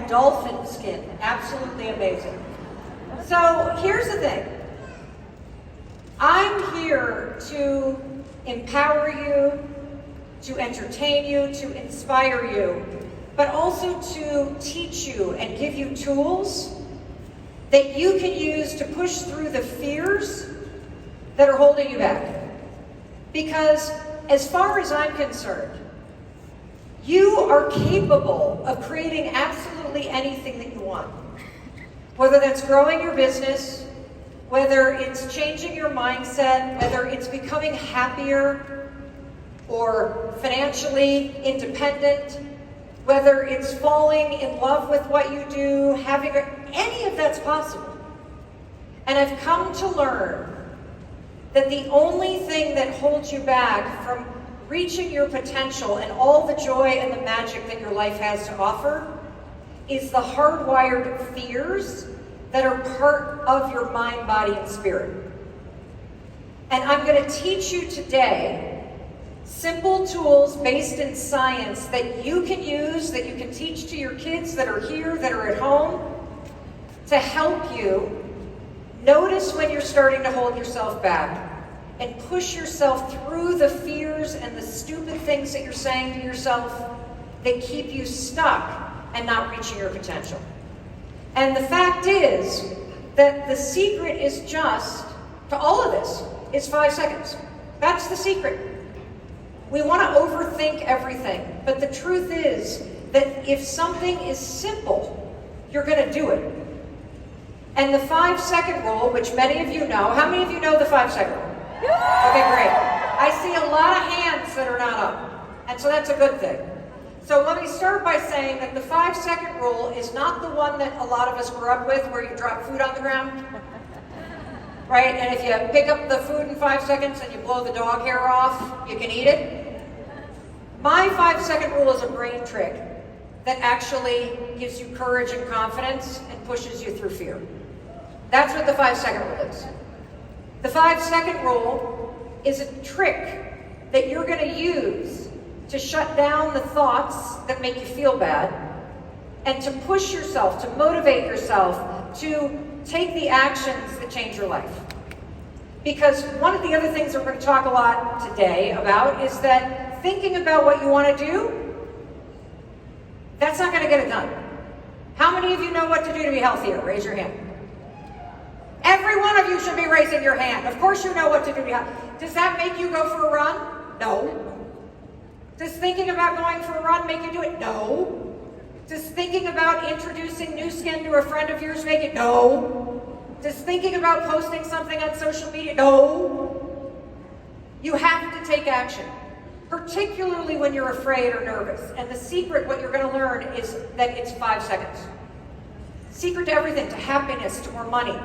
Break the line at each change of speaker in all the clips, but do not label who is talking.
dolphin skin. Absolutely amazing. So here's the thing. I'm here to empower you, to entertain you, to inspire you, but also to teach you and give you tools that you can use to push through the fears that are holding you back. Because as far as I'm concerned, you are capable of creating absolutely anything that you want. Whether that's growing your business, whether it's changing your mindset, whether it's becoming happier or financially independent, whether it's falling in love with what you do, any of that's possible. And I've come to learn that the only thing that holds you back from reaching your potential and all the joy and the magic that your life has to offer is the hardwired fears that are part of your mind, body, and spirit. And I'm going to teach you today simple tools based in science that you can use, that you can teach to your kids that are here, that are at home, to help you notice when you're starting to hold yourself back and push yourself through the fears and the stupid things that you're saying to yourself that keep you stuck and not reaching your potential. And the fact is that the secret is just, to all of this, is 5 seconds. That's the secret. We want to overthink everything, but the truth is that if something is simple, you're going to do it. And the 5-second rule, which many of you know, how many of you know the 5-second rule? Okay, great. I see a lot of hands that are not up, and so that's a good thing. So let me start by saying that the 5-second rule is not the one that a lot of us grew up with, where you drop food on the ground, right? And if you pick up the food in 5 seconds and you blow the dog hair off, you can eat it. My 5-second rule is a brain trick that actually gives you courage and confidence and pushes you through fear. That's what the 5-second rule is. The 5-second rule is a trick that you're going to use to shut down the thoughts that make you feel bad and to push yourself, to motivate yourself, to take the actions that change your life. Because one of the other things that we're going to talk a lot today about is that thinking about what you want to do, that's not going to get it done. How many of you know what to do to be healthier? Raise your hand. Every one of you should be raising your hand. Of course you know what to do to be healthier. Does that make you go for a run? No. Does thinking about going for a run make you do it? No. Does thinking about introducing new skin to a friend of yours make it? No. Does thinking about posting something on social media? No. You have to take action, particularly when you're afraid or nervous. And the secret, what you're going to learn, is that it's 5 seconds. Secret to everything, to happiness, to more money.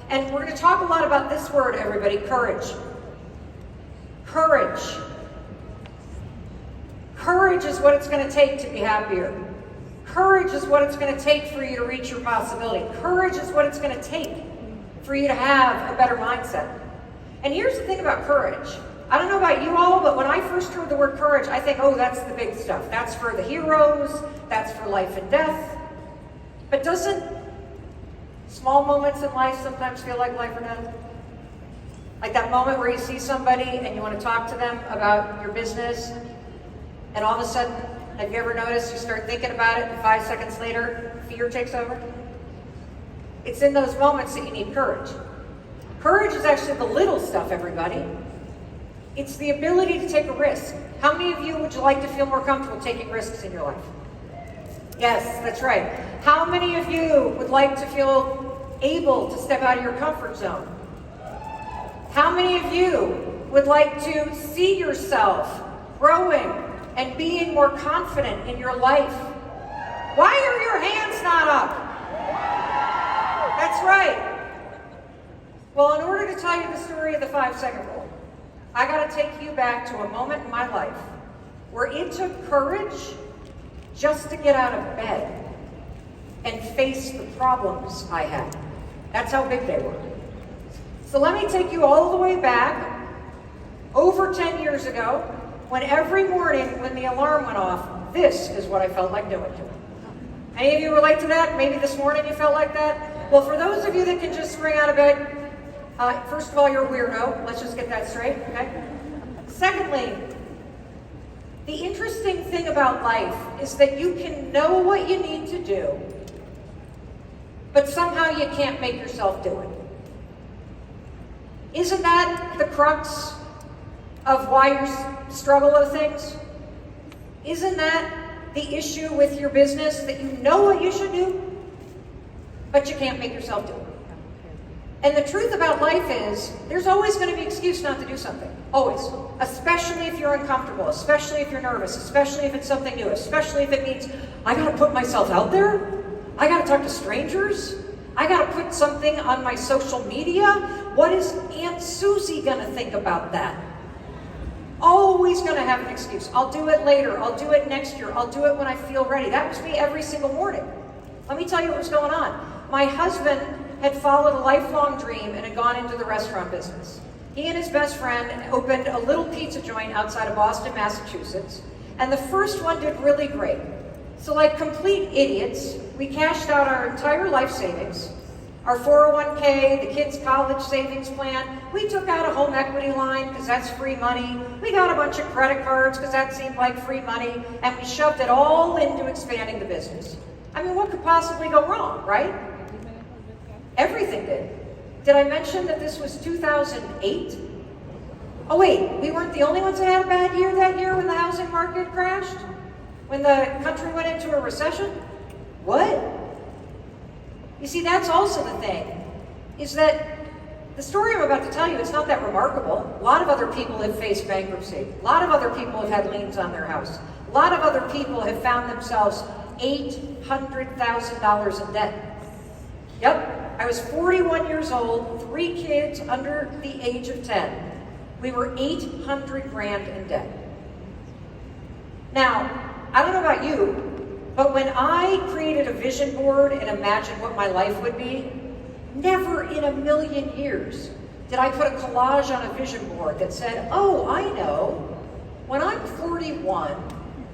And we're going to talk a lot about this word, everybody, courage. Courage. Courage is what it's going to take to be happier. Courage is what it's going to take for you to reach your possibility. Courage is what it's going to take for you to have a better mindset. And here's the thing about courage. I don't know about you all, but when I first heard the word courage, I think, oh, that's the big stuff. That's for the heroes. That's for life and death. But doesn't small moments in life sometimes feel like life or death? Like that moment where you see somebody and you want to talk to them about your business, and all of a sudden, have you ever noticed you start thinking about it, and 5 seconds later, fear takes over? It's in those moments that you need courage. Courage is actually the little stuff, everybody. It's the ability to take a risk. How many of you would you like to feel more comfortable taking risks in your life? Yes, that's right. How many of you would like to feel able to step out of your comfort zone? How many of you would like to see yourself growing and being more confident in your life? Why are your hands not up? That's right. Well, in order to tell you the story of the 5-second rule, I got to take you back to a moment in my life where it took courage just to get out of bed and face the problems I had. That's how big they were. So let me take you all the way back over 10 years ago, when every morning when the alarm went off, this is what I felt like doing to it. Any of you relate to that? Maybe this morning you felt like that? Well, for those of you that can just spring out of bed, first of all, you're a weirdo. Let's just get that straight, okay? Secondly, the interesting thing about life is that you can know what you need to do, but somehow you can't make yourself do it. Isn't that the crux of why you struggle with things? Isn't that the issue with your business, that you know what you should do, but you can't make yourself do it? And the truth about life is, there's always going to be an excuse not to do something. Always. Especially if you're uncomfortable, especially if you're nervous, especially if it's something new, especially if it means, I got to put myself out there, I got to talk to strangers, I got to put something on my social media. What is Aunt Susie going to think about that? Always going to have an excuse. I'll do it later. I'll do it next year. I'll do it when I feel ready. That was me every single morning. Let me tell you what was going on. My husband had followed a lifelong dream and had gone into the restaurant business. He and his best friend opened a little pizza joint outside of Boston, Massachusetts, and the first one did really great. So like complete idiots, we cashed out our entire life savings, our 401k, the kids' college savings plan. We took out a home equity line because that's free money. We got a bunch of credit cards because that seemed like free money, and we shoved it all into expanding the business. I mean, what could possibly go wrong, right? Everything did. Did I mention that this was 2008? Oh wait, we weren't the only ones that had a bad year that year when the housing market crashed? When the country went into a recession? What? You see, that's also the thing, is that the story I'm about to tell you, it's not that remarkable. A lot of other people have faced bankruptcy. A lot of other people have had liens on their house. A lot of other people have found themselves $800,000 in debt. Yep, I was 41 years old, 3 kids under the age of 10. We were 800 grand in debt. Now, I don't know about you, but when I created a vision board and imagined what my life would be, never in a million years did I put a collage on a vision board that said, oh, I know, when I'm 41,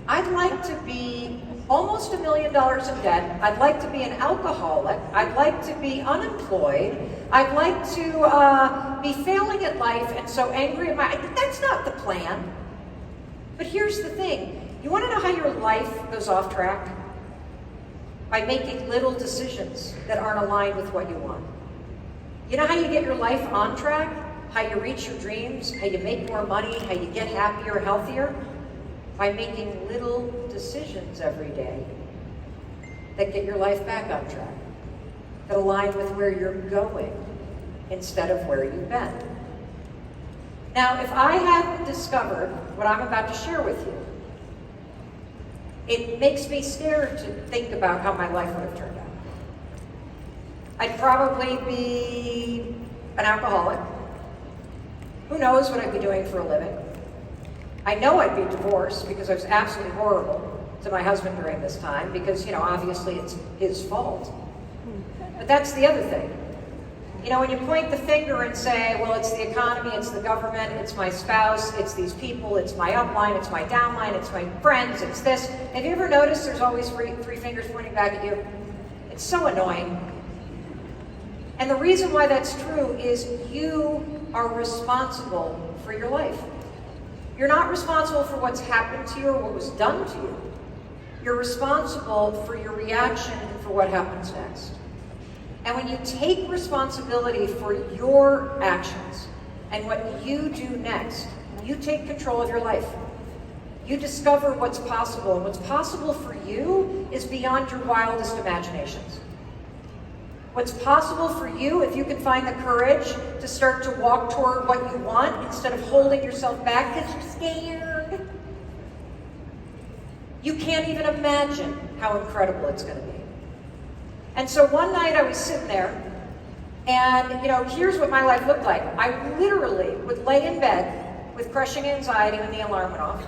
I'd like to be almost $1 million in debt. I'd like to be an alcoholic. I'd like to be unemployed. I'd like to be failing at life and so angry at my... That's not the plan. But here's the thing. You want to know how your life goes off track? By making little decisions that aren't aligned with what you want. You know how you get your life on track? How you reach your dreams? How you make more money? How you get happier, healthier? By making little decisions every day that get your life back on track, that align with where you're going instead of where you've been. Now, if I hadn't discovered what I'm about to share with you, it makes me scared to think about how my life would have turned out. I'd probably be an alcoholic. Who knows what I'd be doing for a living? I know I'd be divorced because I was absolutely horrible to my husband during this time because, obviously it's his fault. But that's the other thing. When you point the finger and say, well, it's the economy, it's the government, it's my spouse, it's these people, it's my upline, it's my downline, it's my friends, it's this. Have you ever noticed there's always three fingers pointing back at you? It's so annoying. And the reason why that's true is you are responsible for your life. You're not responsible for what's happened to you or what was done to you. You're responsible for your reaction and for what happens next. And when you take responsibility for your actions and what you do next, you take control of your life. You discover what's possible, and what's possible for you is beyond your wildest imaginations. What's possible for you, if you can find the courage to start to walk toward what you want instead of holding yourself back because you're scared. You can't even imagine how incredible it's going to be. And so one night I was sitting there, and here's what my life looked like. I literally would lay in bed with crushing anxiety when the alarm went off.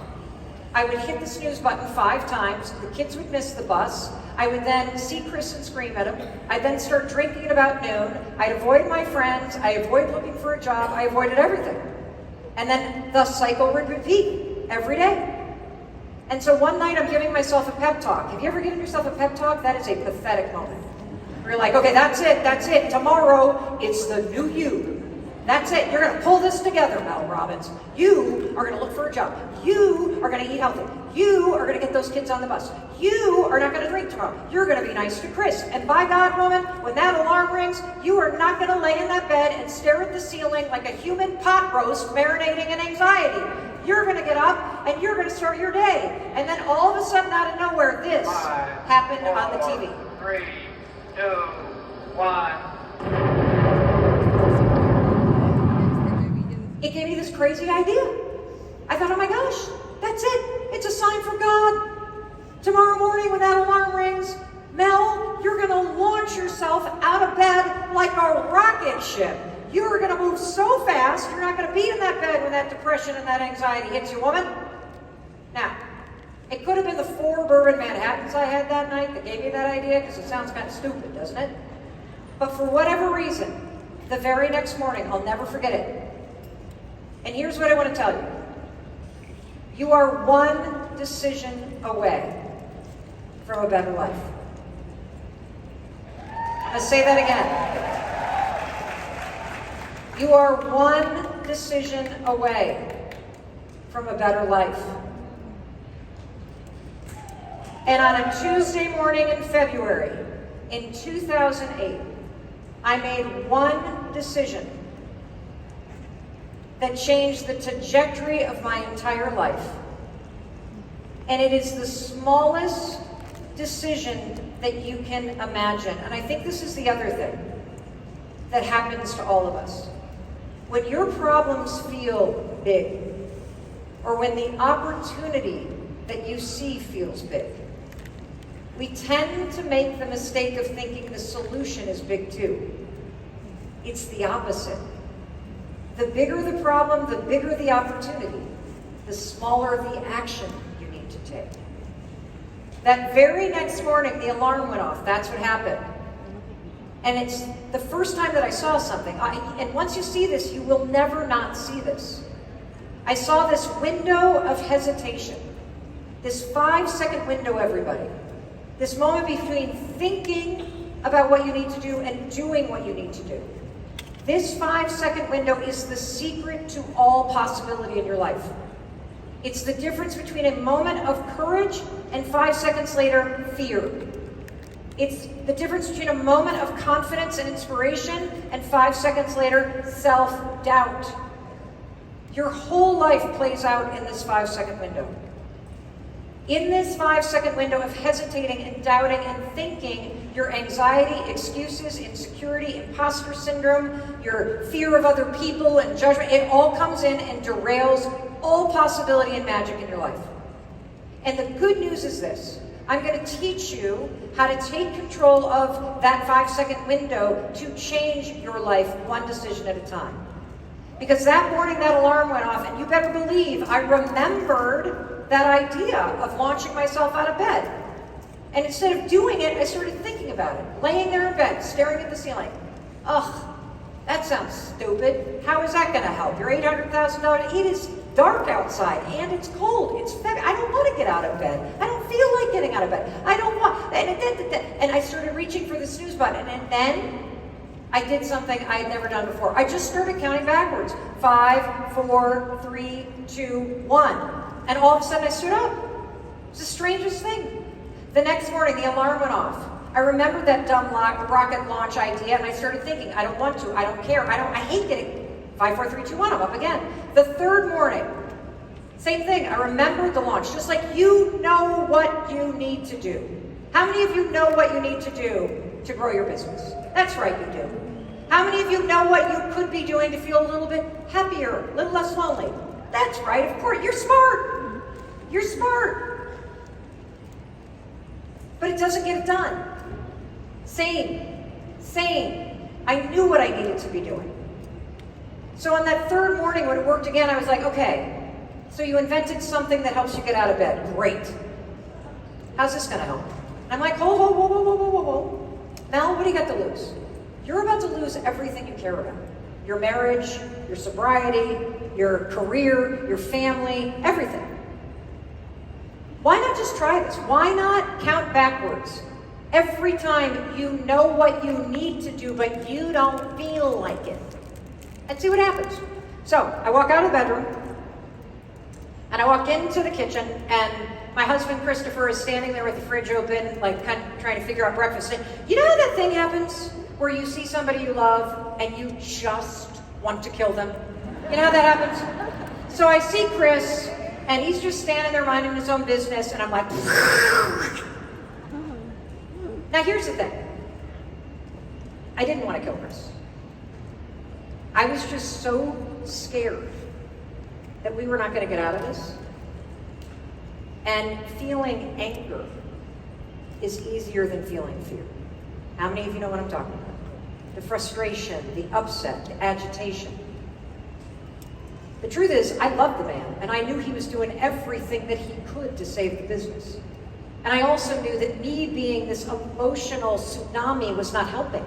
I would hit the snooze button 5 times. The kids would miss the bus. I would then see Chris and scream at him. I'd then start drinking at about noon. I'd avoid my friends. I avoid looking for a job. I avoided everything. And then the cycle would repeat every day. And so one night I'm giving myself a pep talk. Have you ever given yourself a pep talk? That is a pathetic moment. You're like, okay, that's it. Tomorrow, it's the new you. That's it. You're going to pull this together, Mel Robbins. You are going to look for a job. You are going to eat healthy. You are going to get those kids on the bus. You are not going to drink tomorrow. You're going to be nice to Chris. And by God, woman, when that alarm rings, you are not going to lay in that bed and stare at the ceiling like a human pot roast marinating in anxiety. You're going to get up and you're going to start your day. And then all of a sudden, out of nowhere, this happened on the TV.
3, 2, 1.
It gave me this crazy idea. I thought, oh my gosh, that's it. It's a sign from God. Tomorrow morning when that alarm rings, Mel, you're going to launch yourself out of bed like a rocket ship. You're going to move so fast, you're not going to be in that bed when that depression and that anxiety hits you, woman. Now, it could have been the 4 bourbon Manhattans I had that night that gave me that idea, because it sounds kind of stupid, doesn't it? But for whatever reason, the very next morning, I'll never forget it. And here's what I want to tell you. You are one decision away from a better life. I'm going to say that again. You are one decision away from a better life. And on a Tuesday morning in February, in 2008, I made one decision that changed the trajectory of my entire life. And it is the smallest decision that you can imagine. And I think this is the other thing that happens to all of us. When your problems feel big, or when the opportunity that you see feels big, we tend to make the mistake of thinking the solution is big too. It's the opposite. The bigger the problem, the bigger the opportunity, the smaller the action you need to take. That very next morning, the alarm went off. That's what happened. And it's the first time that I saw something. And once you see this, you will never not see this. I saw this window of hesitation. This 5-second window, everybody. This moment between thinking about what you need to do and doing what you need to do. This 5-second window is the secret to all possibility in your life. It's the difference between a moment of courage and 5 seconds later, fear. It's the difference between a moment of confidence and inspiration and 5 seconds later, self-doubt. Your whole life plays out in this 5-second window. In this 5-second window of hesitating and doubting and thinking, your anxiety, excuses, insecurity, imposter syndrome, your fear of other people and judgment, it all comes in and derails all possibility and magic in your life. And the good news is this. I'm going to teach you how to take control of that 5-second window to change your life one decision at a time. Because that morning that alarm went off, and you better believe I remembered that idea of launching myself out of bed. And instead of doing it, I started thinking about it. Laying there in bed, staring at the ceiling. Ugh, that sounds stupid. How is that going to help? Your $800,000, it is dark outside and it's cold. It's February. I don't want to get out of bed. I don't feel like getting out of bed. I don't want, and I started reaching for the snooze button, and then I did something I had never done before. I just started counting backwards. 5, 4, 3, 2, 1. And all of a sudden I stood up. It's the strangest thing. The next morning, the alarm went off. I remembered that dumb rocket launch idea, and I started thinking, I don't want to, I don't care, I hate getting 5, 4, 3, 2, 1, I'm up again. The third morning, same thing, I remembered the launch, just like you know what you need to do. How many of you know what you need to do to grow your business? That's right, you do. How many of you know what you could be doing to feel a little bit happier, a little less lonely? That's right, of course, you're smart. You're smart. But it doesn't get it done. Same. I knew what I needed to be doing. So on that third morning when it worked again, I was like, okay, so you invented something that helps you get out of bed. Great. How's this gonna help? And I'm like, whoa. Mel, what do you got to lose? You're about to lose everything you care about. Your marriage, your sobriety, your career, your family, everything. just try this. Why not count backwards? Every time you know what you need to do, but you don't feel like it. And see what happens. So I walk out of the bedroom, and I walk into the kitchen, and my husband Christopher is standing there with the fridge open, like kind of trying to figure out breakfast. And you know how that thing happens where you see somebody you love and you just want to kill them? You know how that happens? So I see Chris, and he's just standing there minding his own business, and I'm like, now here's the thing. I didn't want to kill Chris. I was just so scared that we were not going to get out of this. And feeling anger is easier than feeling fear. How many of you know what I'm talking about? The frustration, the upset, the agitation. The truth is, I loved the man, and I knew he was doing everything that he could to save the business. And I also knew that me being this emotional tsunami was not helping.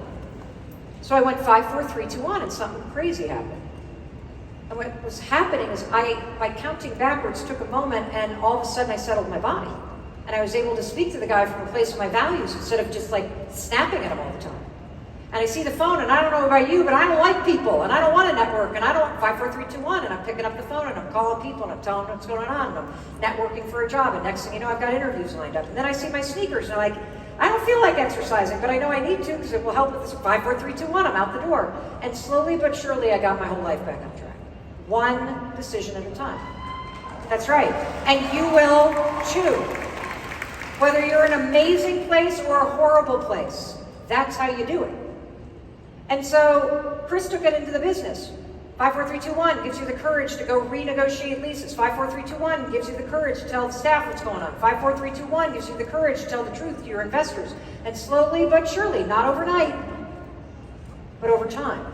So I went 5, 4, 3, 2, 1, and something crazy happened. And what was happening is by counting backwards, took a moment, and all of a sudden I settled my body. And I was able to speak to the guy from a place of my values instead of just like snapping at him all the time. And I see the phone, and I don't know about you, but I don't like people, and I don't want to network, and I don't, 5, 4, 3, 2, 1, and I'm picking up the phone, and I'm calling people, and I'm telling them what's going on, and I'm networking for a job, and next thing you know, I've got interviews lined up. And then I see my sneakers, and I'm like, I don't feel like exercising, but I know I need to because it will help with this 5, 4, 3, 2, 1, I'm out the door. And slowly but surely, I got my whole life back on track. One decision at a time. That's right. And you will too. Whether you're in an amazing place or a horrible place, that's how you do it. And so Chris took it into the business. 5, 4, 3, 2, 1 gives you the courage to go renegotiate leases. 5, 4, 3, 2, 1 gives you the courage to tell the staff what's going on. 5, 4, 3, 2, 1 gives you the courage to tell the truth to your investors. And slowly but surely, not overnight, but over time.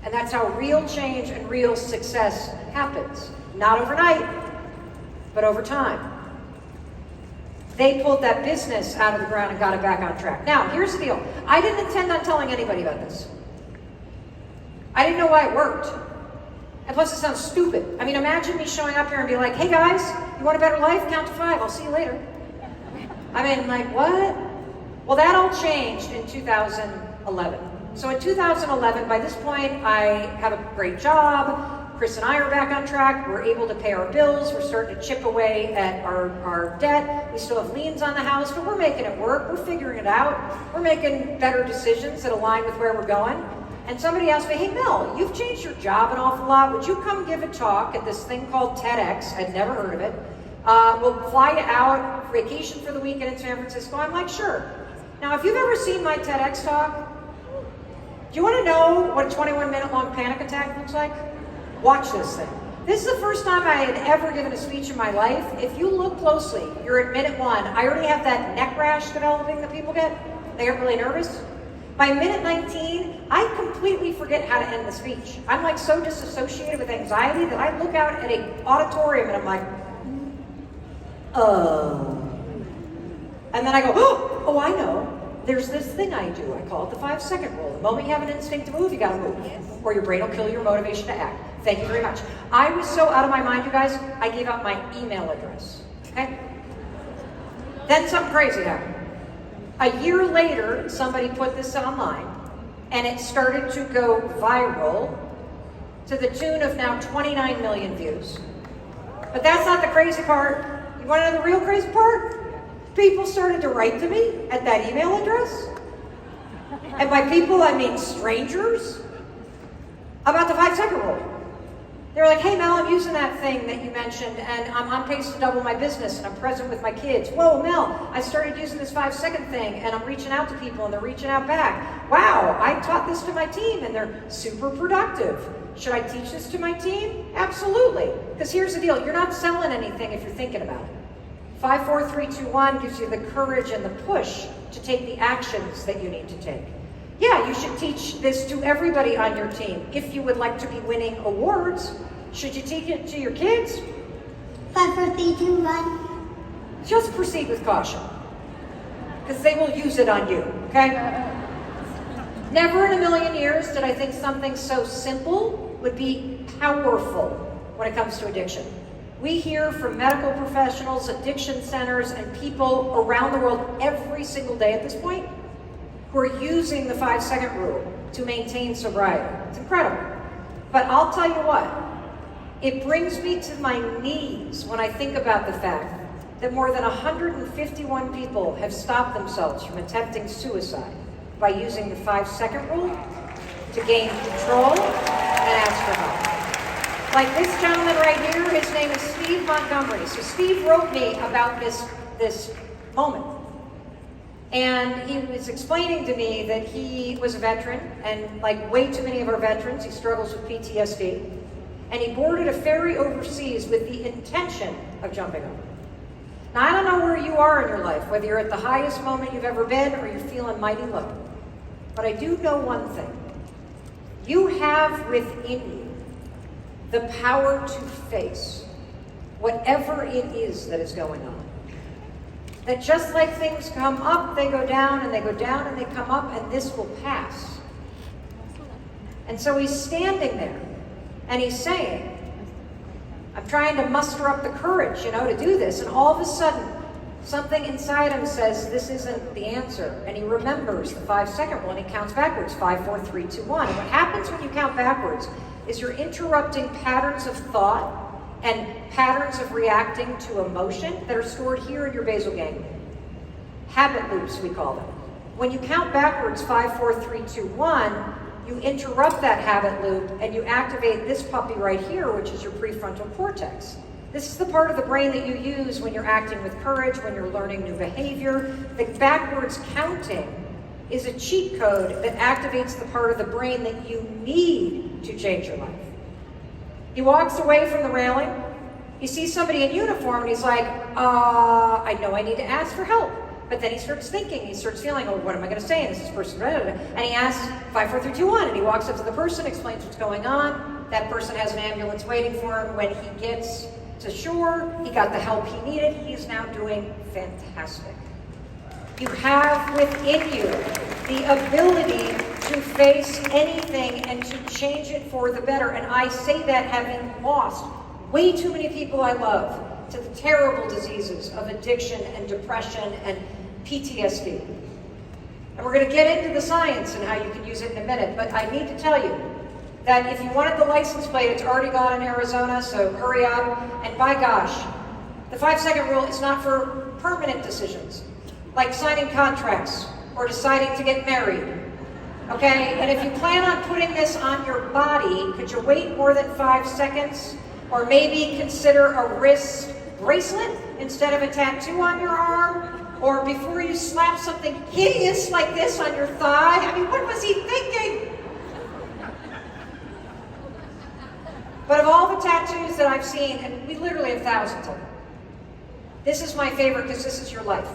And that's how real change and real success happens. Not overnight, but over time. They pulled that business out of the ground and got it back on track. Now, here's the deal. I didn't intend on telling anybody about this. I didn't know why it worked. And plus it sounds stupid. I mean, imagine me showing up here and be like, hey guys, you want a better life? Count to 5, I'll see you later. I mean, like, what? Well, that all changed in 2011. So in 2011, by this point, I have a great job. Chris and I are back on track. We're able to pay our bills. We're starting to chip away at our debt. We still have liens on the house, but we're making it work. We're figuring it out. We're making better decisions that align with where we're going. And somebody asked me, hey Mel, you've changed your job an awful lot. Would you come give a talk at this thing called TEDx? I'd never heard of it. We'll fly you out, vacation for the weekend in San Francisco. I'm like, sure. Now, if you've ever seen my TEDx talk, do you want to know what a 21-minute long panic attack looks like? Watch this thing. This is the first time I had ever given a speech in my life. If you look closely, you're at minute 1. I already have that neck rash developing that people get. They get really nervous. By minute 19, I completely forget how to end the speech. I'm like so disassociated with anxiety that I look out at an auditorium and I'm like, and then I go, oh, I know. There's this thing I do. I call it the 5-second rule. The moment you have an instinct to move, you gotta move. Or your brain will kill your motivation to act. Thank you very much. I was so out of my mind, you guys, I gave out my email address, okay? Then something crazy happened. A year later, somebody put this online, and it started to go viral to the tune of now 29 million views. But that's not the crazy part. You wanna know the real crazy part? People started to write to me at that email address. And by people, I mean strangers, about the 5-second rule. They were like, hey Mel, I'm using that thing that you mentioned, and I'm on pace to double my business, and I'm present with my kids. Whoa, Mel, I started using this 5-second thing, and I'm reaching out to people, and they're reaching out back. Wow, I taught this to my team, and they're super productive. Should I teach this to my team? Absolutely. Because here's the deal, you're not selling anything if you're thinking about it. 5, 4, 3, 2, 1 gives you the courage and the push to take the actions that you need to take. Yeah, you should teach this to everybody on your team. If you would like to be winning awards, should you teach it to your kids?
5, 4, 3, 2, 1.
Just proceed with caution, because they will use it on you, okay? Never in a million years did I think something so simple would be powerful when it comes to addiction. We hear from medical professionals, addiction centers, and people around the world every single day at this point who are using the 5-second rule to maintain sobriety. It's incredible. But I'll tell you what, it brings me to my knees when I think about the fact that more than 151 people have stopped themselves from attempting suicide by using the 5-second rule to gain control and ask for help. Like this gentleman right here, his name is Steve Montgomery. So Steve wrote me about this moment. And he was explaining to me that he was a veteran, and like way too many of our veterans, he struggles with PTSD. And he boarded a ferry overseas with the intention of jumping over. Now, I don't know where you are in your life, whether you're at the highest moment you've ever been or you're feeling mighty low. But I do know one thing. You have within you the power to face whatever it is that is going on. That just like things come up, they go down, and they go down, and they come up, and this will pass. And so he's standing there, and he's saying, I'm trying to muster up the courage, to do this. And all of a sudden, something inside him says, this isn't the answer. And he remembers the 5-second rule, and he counts backwards, 5, 4, 3, 2, 1. And what happens when you count backwards is you're interrupting patterns of thought and patterns of reacting to emotion that are stored here in your basal ganglia. Habit loops, we call them. When you count backwards, 5, 4, 3, 2, 1, you interrupt that habit loop and you activate this puppy right here, which is your prefrontal cortex. This is the part of the brain that you use when you're acting with courage, when you're learning new behavior. The backwards counting is a cheat code that activates the part of the brain that you need to change your life. He walks away from the railing. He sees somebody in uniform and he's like, I know I need to ask for help. But then he starts thinking, he starts feeling, oh, what am I going to say? And is this person, and he asks 5, 4, 3, 2, 1. And he walks up to the person, explains what's going on. That person has an ambulance waiting for him. When he gets to shore, he got the help he needed. He is now doing fantastic. You have within you the ability to face anything and to change it for the better. And I say that having lost way too many people I love to the terrible diseases of addiction and depression and PTSD. And we're going to get into the science and how you can use it in a minute, but I need to tell you that if you wanted the license plate, it's already gone in Arizona, so hurry up. And by gosh, the 5-second rule is not for permanent decisions, like signing contracts or deciding to get married. Okay, and if you plan on putting this on your body, could you wait more than 5 seconds? Or maybe consider a wrist bracelet instead of a tattoo on your arm? Or before you slap something hideous like this on your thigh? I mean, what was he thinking? But of all the tattoos that I've seen, and we literally have thousands of them, this is my favorite because this is your life.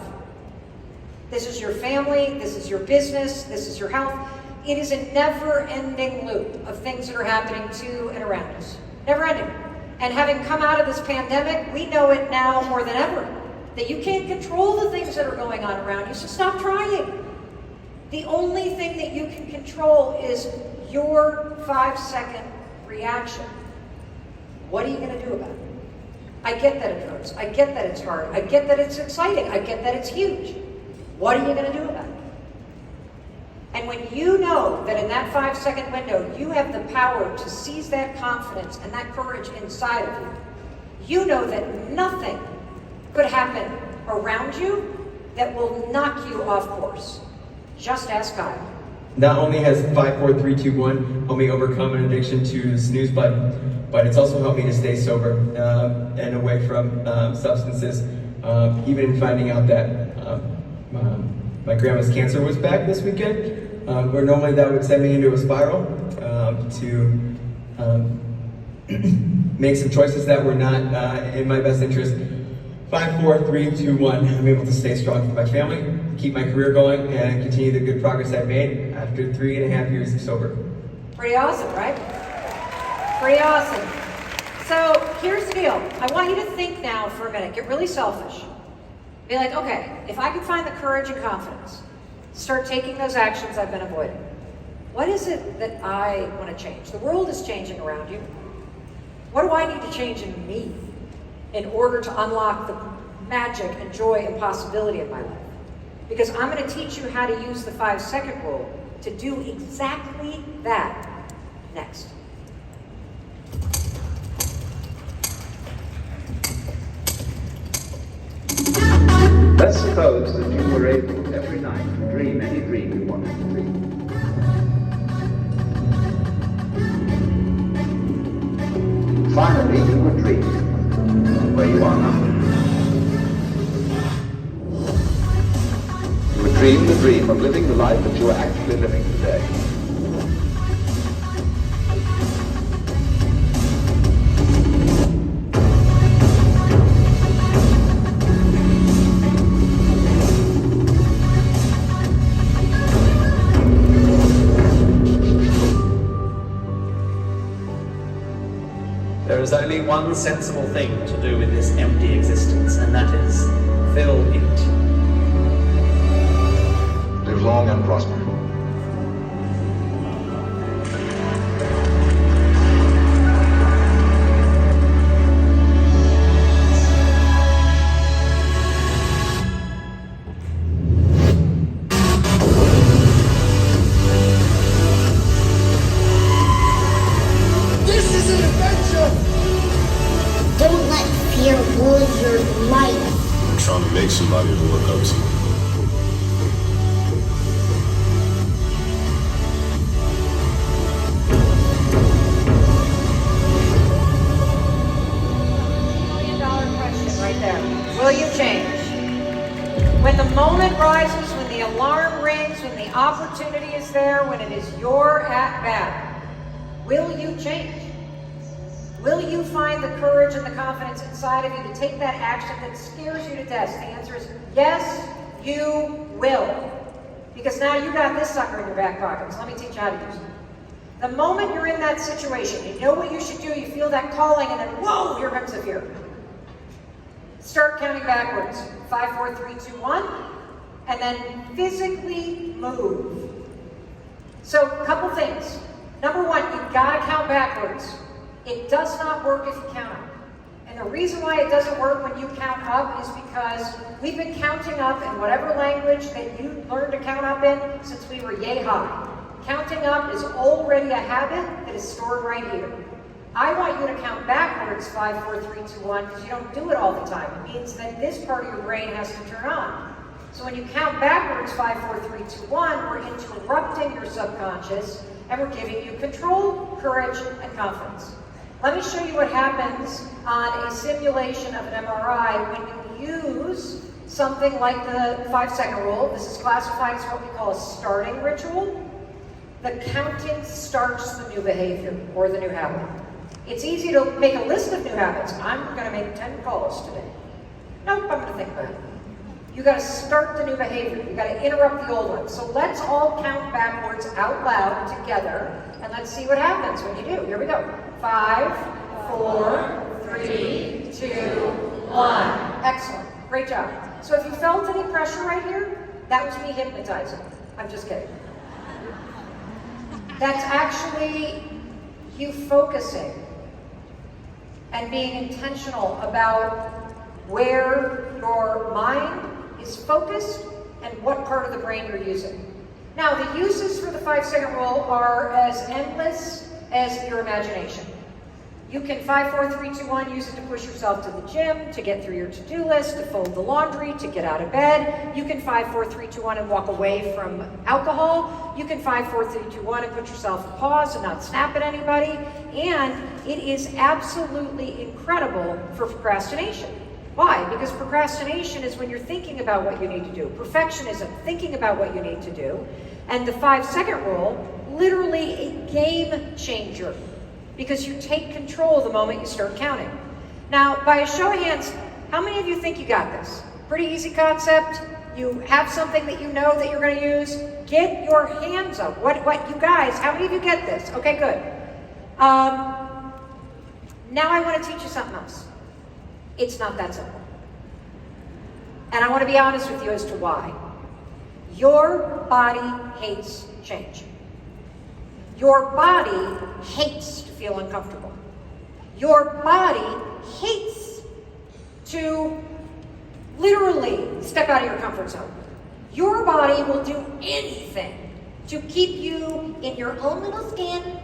This is your family, this is your business, this is your health. It is a never-ending loop of things that are happening to and around us. Never-ending. And having come out of this pandemic, we know it now more than ever, that you can't control the things that are going on around you, so stop trying. The only thing that you can control is your 5-second reaction. What are you going to do about it? I get that it hurts. I get that it's hard. I get that it's exciting. I get that it's huge. What are you going to do about it? And when you know that in that 5-second window, you have the power to seize that confidence and that courage inside of you, you know that nothing could happen around you that will knock you off course. Just ask Kyle.
Not only has 5, 4, 3, 2, 1 helped me overcome an addiction to the snooze button, but it's also helped me to stay sober and away from substances. Even finding out that my grandma's cancer was back this weekend, where normally that would send me into a spiral to make some choices that were not in my best interest. 5, 4, 3, 2, 1. I'm able to stay strong for my family, keep my career going, and continue the good progress I've made after 3.5 years of sober.
Pretty awesome, right? Pretty awesome. So here's the deal. I want you to think now for a minute. Get really selfish. Be like, okay, if I can find the courage and confidence, start taking those actions I've been avoiding. What is it that I want to change? The world is changing around you. What do I need to change in me? in order to unlock the magic and joy and possibility of my life. Because I'm going to teach you how to use the 5-second rule to do exactly that next.
Let's suppose that you were able every night to dream any dream you wanted to dream. Finally, you would dream where you are now. You would dream the dream of living the life that you are actually living today.
There is only one sensible thing to do with this empty existence, and that is fill it.
Live long and prosper.
Don't let fear rule your life.
I'm trying to make somebody to look up to.
$1 million question right there. Will you change? When the moment rises, when the alarm rings, when the opportunity is there, when it is your at-bat, will you change? Will you find the courage and the confidence inside of you to take that action that scares you to death? The answer is yes, you will. Because now you got this sucker in your back pocket, so let me teach you how to use it. The moment you're in that situation, you know what you should do, you feel that calling, and then whoa, here comes the fear. Start counting backwards. 5, 4, 3, 2, 1. And then physically move. So a couple things. Number one, you've got to count backwards. It does not work if you count up. And the reason why it doesn't work when you count up is because we've been counting up in whatever language that you learned to count up in since we were yay high. Counting up is already a habit that is stored right here. I want you to count backwards 5, 4, 3, 2, 1 because you don't do it all the time. It means that this part of your brain has to turn on. So when you count backwards 5, 4, 3, 2, 1, we're interrupting your subconscious and we're giving you control, courage, and confidence. Let me show you what happens on a simulation of an MRI when you use something like the 5-second rule. This is classified as what we call a starting ritual. The counting starts the new behavior or the new habit. It's easy to make a list of new habits. I'm going to make 10 calls today. Nope, I'm going to think about it. You got to start the new behavior. You got to interrupt the old one. So let's all count backwards out loud together, and let's see what happens when you do. Here we go. 5, 4, 3, 2, 1. Excellent. Great job. So if you felt any pressure right here, that was me hypnotizing. I'm just kidding. That's actually you focusing and being intentional about where your mind is focused and what part of the brain you're using. Now, the uses for the 5-second rule are as endless as your imagination. You can 5, 4, 3, 2, 1, use it to push yourself to the gym, to get through your to-do list, to fold the laundry, to get out of bed. You can 5, 4, 3, 2, 1 and walk away from alcohol. You can 5, 4, 3, 2, 1 and put yourself in pause and not snap at anybody. And it is absolutely incredible for procrastination. Why? Because procrastination is when you're thinking about what you need to do. Perfectionism, thinking about what you need to do. And the 5-second rule, literally a game changer. Because you take control the moment you start counting. Now, by a show of hands, how many of you think you got this? Pretty easy concept. You have something that you know that you're going to use. Get your hands up. What you guys, how many of you get this? Okay, good. Now I want to teach you something else. It's not that simple. And I want to be honest with you as to why. Your body hates change. Your body hates to feel uncomfortable. Your body hates to literally step out of your comfort zone. Your body will do anything to keep you in your own little skin,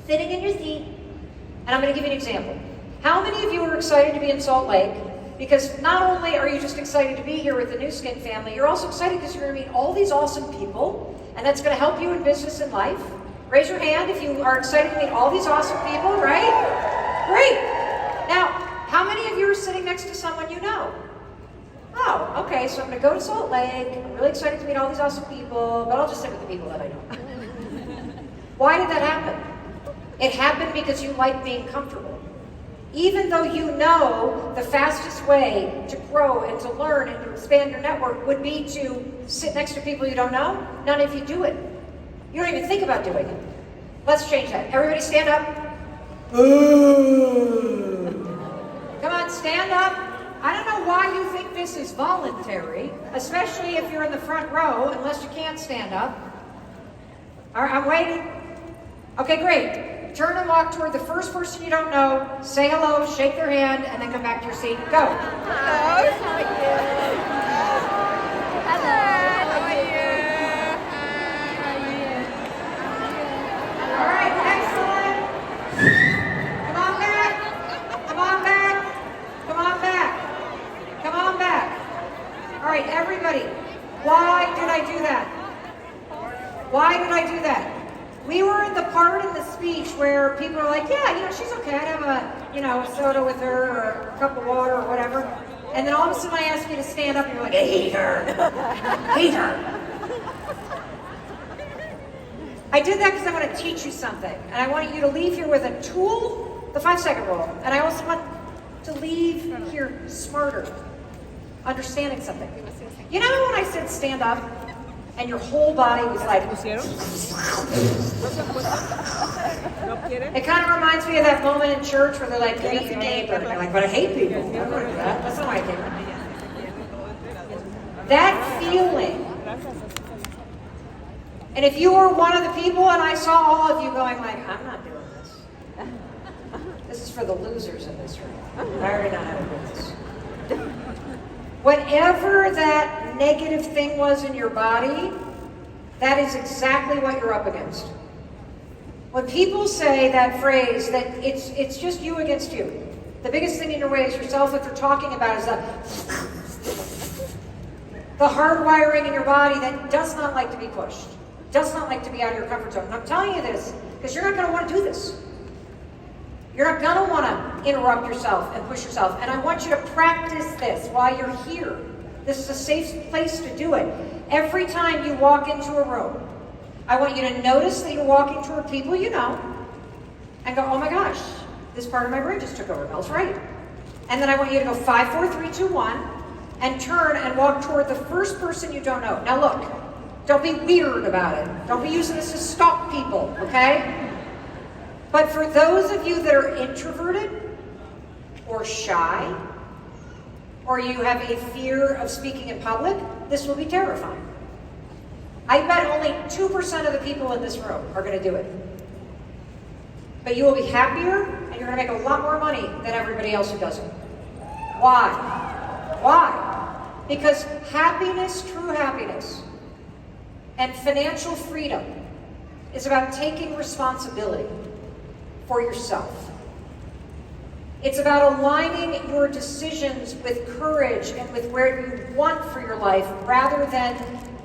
sitting in your seat. And I'm going to give you an example. How many of you are excited to be in Salt Lake? Because not only are you just excited to be here with the New Skin family, you're also excited because you're going to meet all these awesome people, and that's going to help you in business and life. Raise your hand if you are excited to meet all these awesome people, right? Great. Now, how many of you are sitting next to someone you know? Oh, okay, so I'm going to go to Salt Lake. I'm really excited to meet all these awesome people, but I'll just sit with the people that I know. Why did that happen? It happened because you like being comfortable. Even though you know the fastest way to grow and to learn and to expand your network would be to sit next to people you don't know, none of you do it. You don't even think about doing it. Let's change that. Everybody stand up. Come on, stand up. I don't know why you think this is voluntary, especially if you're in the front row, unless you can't stand up. All right, I'm waiting. Okay, great. Turn and walk toward the first person you don't know, say hello, shake their hand, and then come back to your seat. Go.
Hello. How are you? Hello. How are you? How are you?
All right, excellent. Come on back. Come on back. Come on back. Come on back. All right, everybody. Why did I do that? Why did I do that? We were in the part in the speech where people are like, yeah, she's okay. I'd have a, soda with her or a cup of water or whatever. And then all of a sudden I ask you to stand up and you're like, I hate her. Hate her. I did that because I want to teach you something. And I want you to leave here with a tool, the 5-second rule. And I also want to leave here smarter, understanding something. You know when I said stand up? And your whole body was like... It kind of reminds me of that moment in church where they're like, greet your neighbor. And you're like, but I hate people. I don't want to do that. That's not why I came here. That feeling. And if you were one of the people and I saw all of you going like, I'm not doing this. This is for the losers in this room. I already know how to do this. Whatever that negative thing was in your body, that is exactly what you're up against. When people say that phrase, that it's just you against you, the biggest thing in your way is yourself. What they're talking about is the hardwiring in your body that does not like to be pushed, does not like to be out of your comfort zone. And I'm telling you this because you're not going to want to do this. You're not going to want to interrupt yourself and push yourself. And I want you to practice this while you're here. This is a safe place to do it. Every time you walk into a room, I want you to notice that you're walking toward people you know and go, oh my gosh, this part of my brain just took over. Mel's right. And then I want you to go 5, 4, 3, 2, 1 and turn and walk toward the first person you don't know. Now look, don't be weird about it. Don't be using this to stalk people, okay? But for those of you that are introverted or shy, or you have a fear of speaking in public, this will be terrifying. I bet only 2% of the people in this room are going to do it. But you will be happier, and you're going to make a lot more money than everybody else who doesn't. Why? Why? Because happiness, true happiness, and financial freedom is about taking responsibility for yourself. It's about aligning your decisions with courage and with where you want for your life, rather than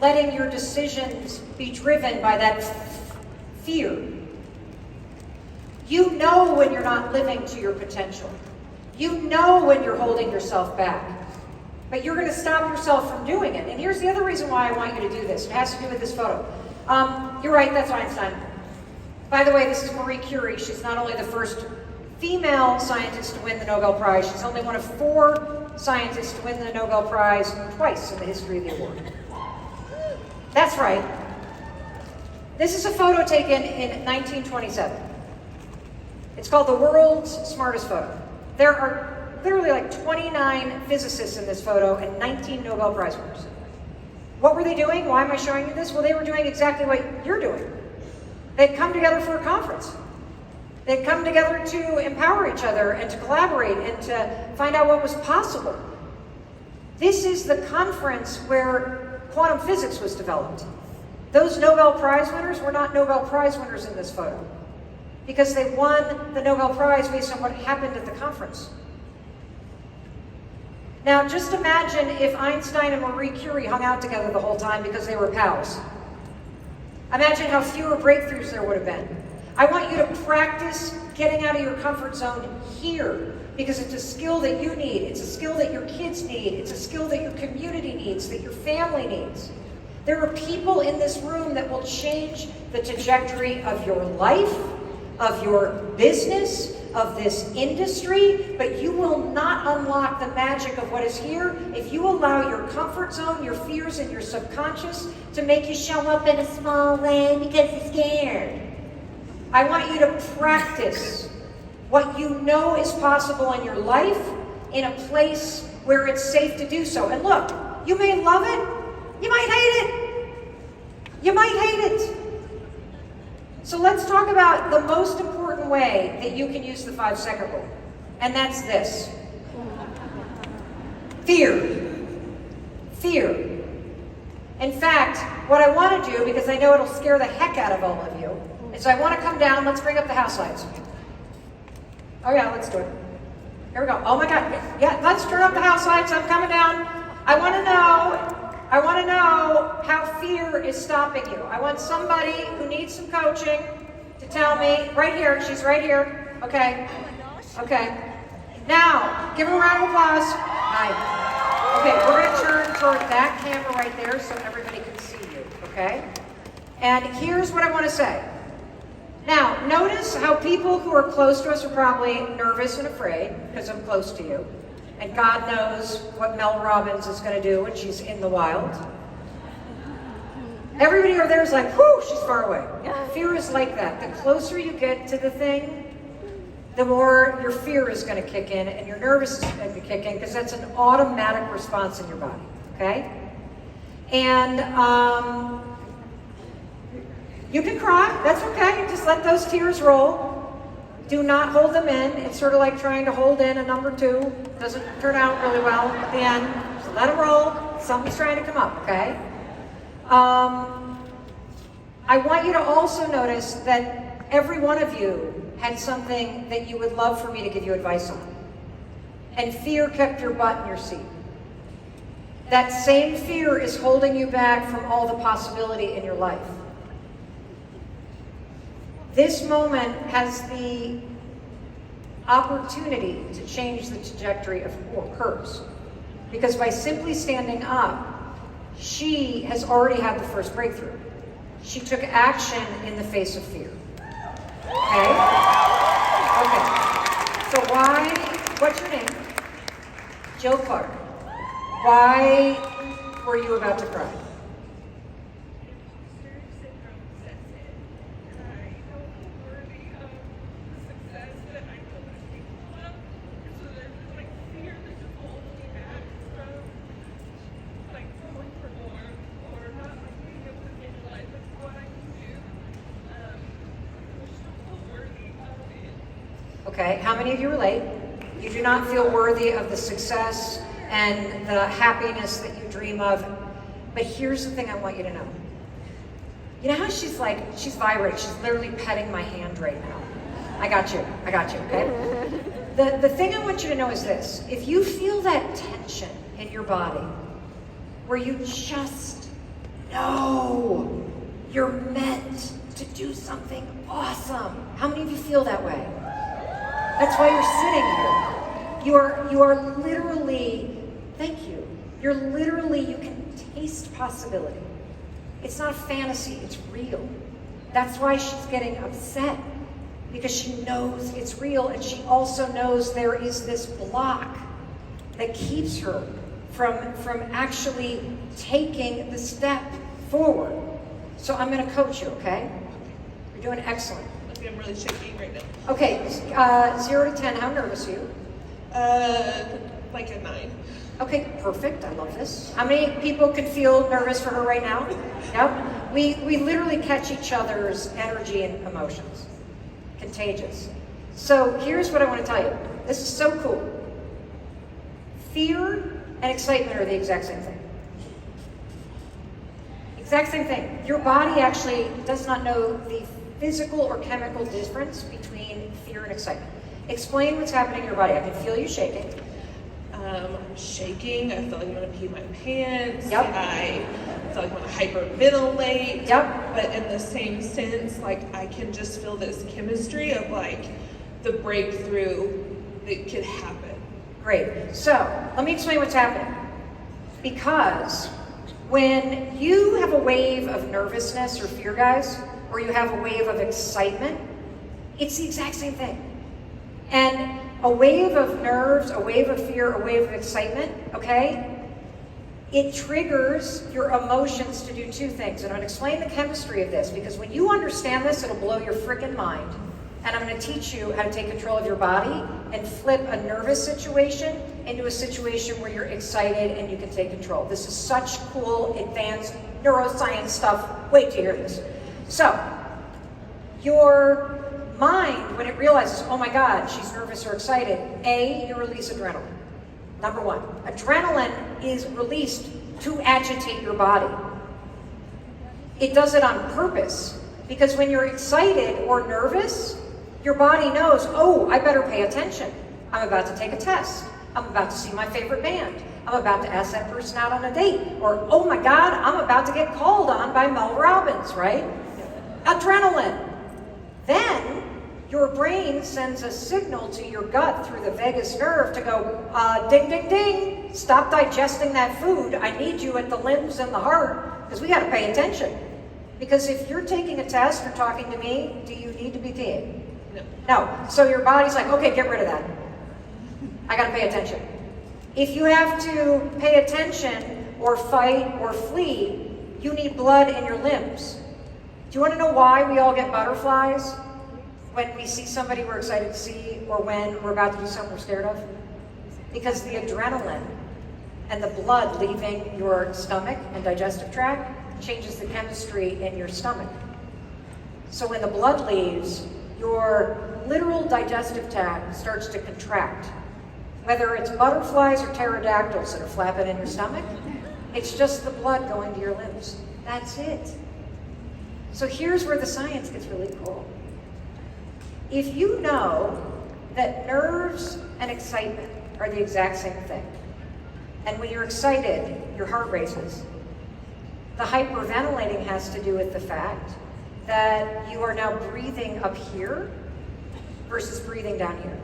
letting your decisions be driven by that fear. You know when you're not living to your potential. You know when you're holding yourself back. But you're going to stop yourself from doing it. And here's the other reason why I want you to do this. It has to do with this photo. You're right, that's Einstein. By the way, this is Marie Curie. She's not only the first female scientist to win the Nobel Prize, she's only one of 4 scientists to win the Nobel Prize twice in the history of the award. That's right. This is a photo taken in 1927. It's called the world's smartest photo. There are literally like 29 physicists in this photo and 19 Nobel Prize winners. What were they doing? Why am I showing you this? Well, they were doing exactly what you're doing. They'd come together for a conference. They'd come together to empower each other and to collaborate and to find out what was possible. This is the conference where quantum physics was developed. Those Nobel Prize winners were not Nobel Prize winners in this photo because they won the Nobel Prize based on what happened at the conference. Now, just imagine if Einstein and Marie Curie hung out together the whole time because they were pals. Imagine how fewer breakthroughs there would have been. I want you to practice getting out of your comfort zone here because it's a skill that you need. It's a skill that your kids need. It's a skill that your community needs, that your family needs. There are people in this room that will change the trajectory of your life, of your business, of this industry, but you will not unlock the magic of what is here if you allow your comfort zone, your fears, and your subconscious to make you show up in a small way because you're scared. I want you to practice what you know is possible in your life in a place where it's safe to do so. And look, you may love it, you might hate it. You might hate it. So let's talk about the most important way that you can use the 5-second rule. And that's this. Fear. Fear. In fact, what I want to do, because I know it'll scare the heck out of all of you, is I want to come down, let's bring up the house lights. Oh yeah, let's do it. Here we go. Oh my God. Yeah, let's turn up the house lights. I'm coming down. I want to know how fear is stopping you. I want somebody who needs some coaching to tell me, right here, she's right here. Okay. Okay. Now, give her a round of applause. Hi. Okay, we're going to turn toward that camera right there so everybody can see you, okay? And here's what I want to say. Now, notice how people who are close to us are probably nervous and afraid because I'm close to you. And God knows what Mel Robbins is going to do when she's in the wild. Everybody over there is like, whoo, she's far away. Fear is like that. The closer you get to the thing, the more your fear is going to kick in and your nervousness is going to kick in because that's an automatic response in your body, okay? And you can cry, that's okay. Just let those tears roll. Do not hold them in. It's sort of like trying to hold in a number 2. Doesn't turn out really well at the end. Just let them roll. Something's trying to come up, okay? I want you to also notice that every one of you had something that you would love for me to give you advice on. And fear kept your butt in your seat. That same fear is holding you back from all the possibility in your life. This moment has the opportunity to change the trajectory of hers. Because by simply standing up, she has already had the first breakthrough. She took action in the face of fear. Okay? Okay. So what's your name? Jill Clark. Why were you about to cry? Okay, how many of you relate? You do not feel worthy of the success and the happiness that you dream of. But here's the thing I want you to know. You know how she's vibrating, she's literally petting my hand right now. I got you, okay? The thing I want you to know is this. If you feel that tension in your body, where you just know you're meant to do something awesome. How many of you feel that way? That's why you're sitting here. You are literally, thank you. You can taste possibility. It's not a fantasy, it's real. That's why she's getting upset, because she knows it's real, and she also knows there is this block that keeps her from actually taking the step forward. So I'm gonna coach you, okay? You're doing excellent.
I'm really shaking right now.
Okay, 0 to 10, how nervous are you?
Like a 9.
Okay, perfect, I love this. How many people can feel nervous for her right now? Yep. We literally catch each other's energy and emotions. contagious. So here's what I want to tell you. This is so cool. Fear and excitement are the exact same thing. Exact same thing. Your body actually does not know the physical or chemical difference between fear and excitement. Explain what's happening in your body. I can feel you shaking.
I'm shaking. I feel like I'm going to pee my pants.
Yep.
I feel like I'm going to hyperventilate.
Yep.
But in the same sense, like I can just feel this chemistry of like the breakthrough that could happen.
Great. So let me explain what's happening. Because when you have a wave of nervousness or fear, guys, or you have a wave of excitement, it's the exact same thing. And a wave of nerves, a wave of fear, a wave of excitement, okay? It triggers your emotions to do two things. And I'm going to explain the chemistry of this, because when you understand this, it'll blow your freaking mind. And I'm going to teach you how to take control of your body and flip a nervous situation into a situation where you're excited and you can take control. This is such cool, advanced neuroscience stuff. Wait to hear this. So, your mind, when it realizes, oh my God, she's nervous or excited, A, you release adrenaline. Number one, adrenaline is released to agitate your body. It does it on purpose, because when you're excited or nervous, your body knows, oh, I better pay attention. I'm about to take a test. I'm about to see my favorite band. I'm about to ask that person out on a date. Or, oh my God, I'm about to get called on by Mel Robbins, right? Adrenaline. Then your brain sends a signal to your gut through the vagus nerve to go, ding, ding, ding, stop digesting that food. I need you at the limbs and the heart, because we got to pay attention. Because if you're taking a test or talking to me, do you need to be peeing? No. So your body's like, okay, get rid of that. I got to pay attention. If you have to pay attention or fight or flee, you need blood in your limbs. Do you want to know why we all get butterflies when we see somebody we're excited to see, or when we're about to do something we're scared of? Because the adrenaline and the blood leaving your stomach and digestive tract changes the chemistry in your stomach. So when the blood leaves, your literal digestive tract starts to contract. Whether it's butterflies or pterodactyls that are flapping in your stomach, it's just the blood going to your limbs. That's it. So here's where the science gets really cool. If you know that nerves and excitement are the exact same thing, and when you're excited, your heart races, the hyperventilating has to do with the fact that you are now breathing up here versus breathing down here.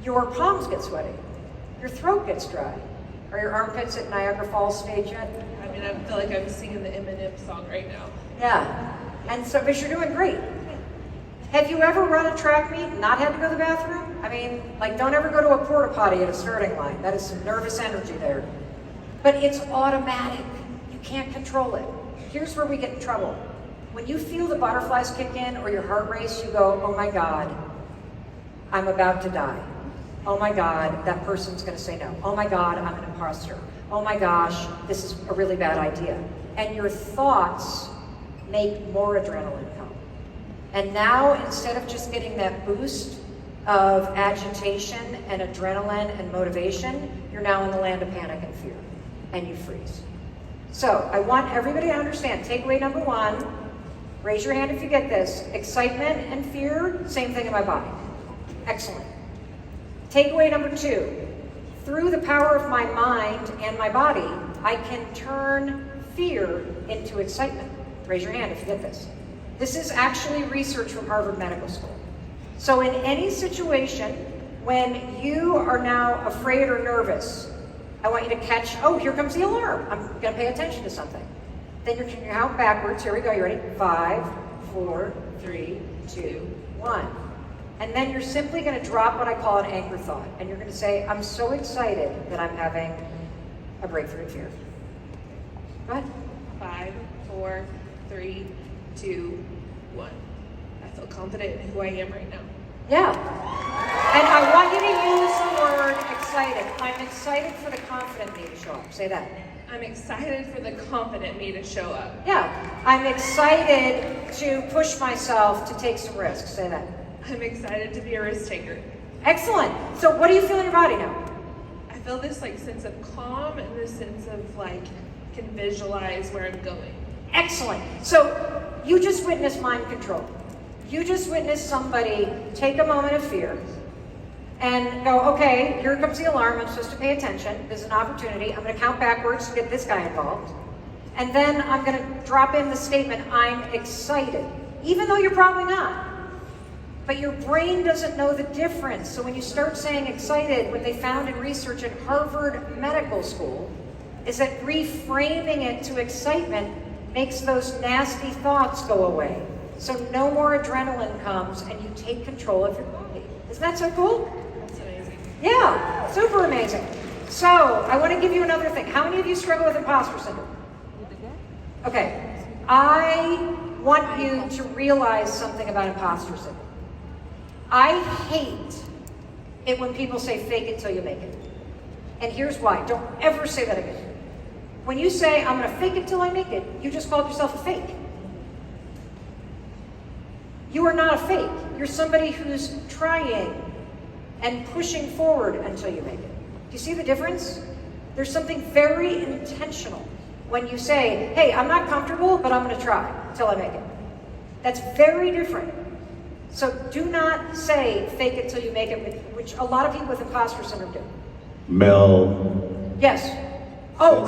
Your palms get sweaty. Your throat gets dry. Are your armpits at Niagara Falls stage yet?
I mean, I feel like I'm singing the Eminem song right now.
Yeah. And so, but you're doing great. Have you ever run a track meet and not had to go to the bathroom? I mean, like, don't ever go to a porta potty at a starting line. That is some nervous energy there. But it's automatic. You can't control it. Here's where we get in trouble. When you feel the butterflies kick in or your heart race, you go, oh my God, I'm about to die. Oh my God, that person's gonna say no. Oh my God, I'm an imposter. Oh my gosh, this is a really bad idea. And your thoughts make more adrenaline come. And now, instead of just getting that boost of agitation and adrenaline and motivation, you're now in the land of panic and fear, and you freeze. So I want everybody to understand, takeaway number one, raise your hand if you get this. Excitement and fear, same thing in my body. Excellent. Takeaway number two, through the power of my mind and my body, I can turn fear into excitement. Raise your hand if you get this. This is actually research from Harvard Medical School. So in any situation, when you are now afraid or nervous, I want you to catch, oh, here comes the alarm. I'm gonna pay attention to something. Then you're gonna count backwards. Here we go, you ready? 5, 4, 3, 2, 1. And then you're simply gonna drop what I call an anchor thought. And you're gonna say, I'm so excited that I'm having a breakthrough in fear. Go ahead.
5, 4, 3, 2, 1. I feel confident in who I am right now.
Yeah. And I want you to use the word excited. I'm excited for the confident me to show up. Say that.
I'm excited for the confident me to show up.
Yeah, I'm excited to push myself to take some risks. Say that.
I'm excited to be a risk taker.
Excellent. So what do you feel in your body now?
I feel this like sense of calm and this sense of like can visualize where I'm going.
Excellent. So you just witnessed mind control. You just witnessed somebody take a moment of fear and go, okay, here comes the alarm. I'm supposed to pay attention. There's an opportunity. I'm going to count backwards to get this guy involved. And then I'm going to drop in the statement, I'm excited, even though you're probably not. But your brain doesn't know the difference. So when you start saying excited, what they found in research at Harvard Medical School is that reframing it to excitement makes those nasty thoughts go away. So no more adrenaline comes and you take control of your body. Isn't that so cool?
That's amazing.
Yeah, super amazing. So I want to give you another thing. How many of you struggle with imposter syndrome? Okay, I want you to realize something about imposter syndrome. I hate it when people say fake it till you make it. And here's why. Don't ever say that again. When you say, I'm going to fake it till I make it, you just called yourself a fake. You are not a fake. You're somebody who's trying and pushing forward until you make it. Do you see the difference? There's something very intentional when you say, hey, I'm not comfortable, but I'm going to try till I make it. That's very different. So do not say fake it till you make it, which a lot of people with imposter syndrome do.
Mel.
Yes. Oh,